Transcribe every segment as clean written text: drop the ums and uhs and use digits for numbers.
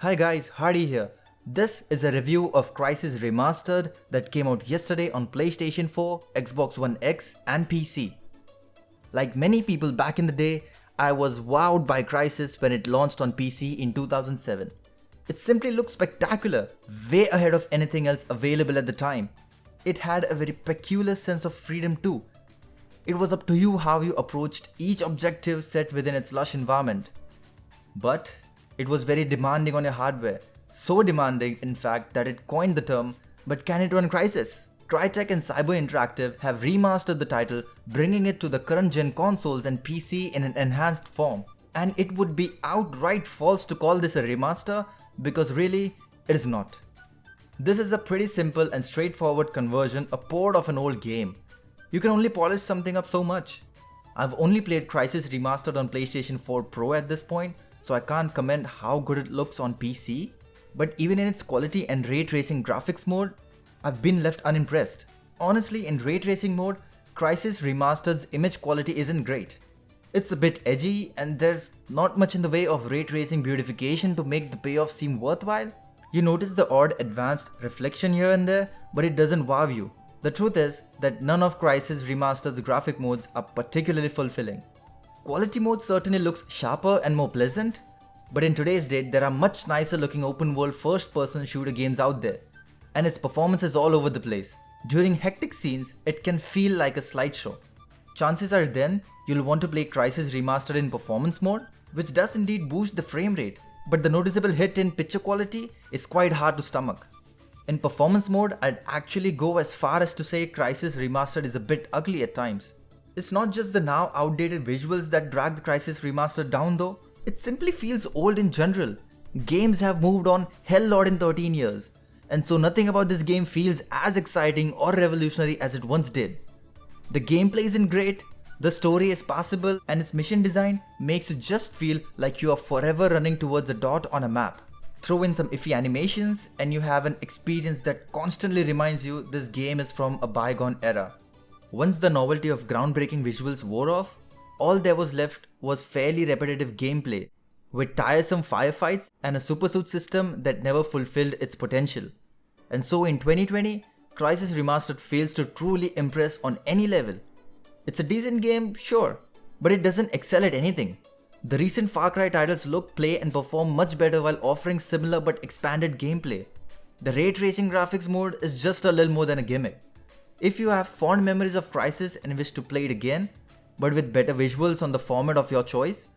Hi guys, Hardy here. This is a review of Crysis Remastered that came out yesterday on PlayStation 4, Xbox One X and PC. Like many people back in the day, I was wowed by Crysis when it launched on PC in 2007. It simply looked spectacular, way ahead of anything else available at the time. It had a very peculiar sense of freedom too. It was up to you how you approached each objective set within its lush environment. But it was very demanding on your hardware. So demanding, in fact, that it coined the term, "But can it run Crysis?" Crytek and Cyber Interactive have remastered the title, bringing it to the current gen consoles and PC in an enhanced form. And it would be outright false to call this a remaster, because really, it is not. This is a pretty simple and straightforward conversion, a port of an old game. You can only polish something up so much. I've only played Crysis Remastered on PlayStation 4 Pro at this point, so I can't comment how good it looks on PC, but even in its quality and ray tracing graphics mode, I've been left unimpressed. Honestly, in ray tracing mode, Crysis Remastered's image quality isn't great. It's a bit edgy and there's not much in the way of ray tracing beautification to make the payoff seem worthwhile. You notice the odd advanced reflection here and there, but it doesn't wow you. The truth is that none of Crysis Remastered's graphic modes are particularly fulfilling. Quality mode certainly looks sharper and more pleasant, but in today's date there are much nicer looking open world first person shooter games out there, and its performance is all over the place. During hectic scenes, it can feel like a slideshow. Chances are then you'll want to play Crysis Remastered in performance mode, which does indeed boost the frame rate, but the noticeable hit in picture quality is quite hard to stomach. In performance mode, I'd actually go as far as to say Crysis Remastered is a bit ugly at times. It's not just the now outdated visuals that drag the Crysis Remastered down though, it simply feels old in general. Games have moved on hell lot in 13 years, and so nothing about this game feels as exciting or revolutionary as it once did. The gameplay isn't great, the story is passable, and its mission design makes you just feel like you are forever running towards a dot on a map. Throw in some iffy animations and you have an experience that constantly reminds you this game is from a bygone era. Once the novelty of groundbreaking visuals wore off, all there was left was fairly repetitive gameplay, with tiresome firefights and a supersuit system that never fulfilled its potential. And so in 2020, Crysis Remastered fails to truly impress on any level. It's a decent game, sure, but it doesn't excel at anything. The recent Far Cry titles look, play and perform much better while offering similar but expanded gameplay. The ray tracing graphics mode is just a little more than a gimmick. If you have fond memories of Crysis and wish to play it again, but with better visuals on the format of your choice,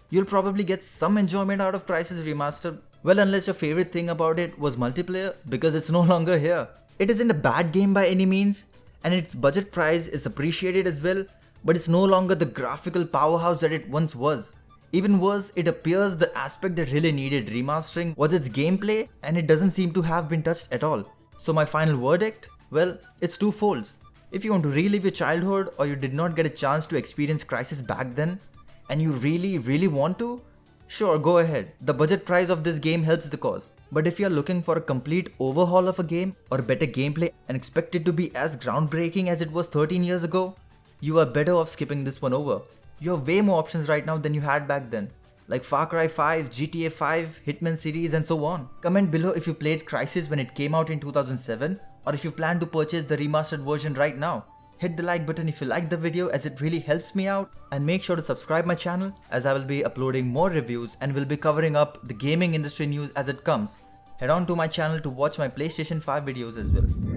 you'll probably get some enjoyment out of Crysis Remastered. Well, unless your favorite thing about it was multiplayer, because it's no longer here. It isn't a bad game by any means, and its budget price is appreciated as well, but it's no longer the graphical powerhouse that it once was. Even worse, it appears the aspect that really needed remastering was its gameplay, and it doesn't seem to have been touched at all. So my final verdict? Well, it's twofold. If you want to relive your childhood or you did not get a chance to experience Crysis back then, and you really want to, sure, go ahead. The budget price of this game helps the cause. But if you are looking for a complete overhaul of a game or better gameplay and expect it to be as groundbreaking as it was 13 years ago, you are better off skipping this one over. You have way more options right now than you had back then, like Far Cry 5, GTA 5, Hitman series and so on. Comment below if you played Crysis when it came out in 2007 or if you plan to purchase the remastered version right now. Hit the like button if you liked the video, as it really helps me out, and make sure to subscribe my channel as I will be uploading more reviews and will be covering up the gaming industry news as it comes. Head on to my channel to watch my PlayStation 5 videos as well.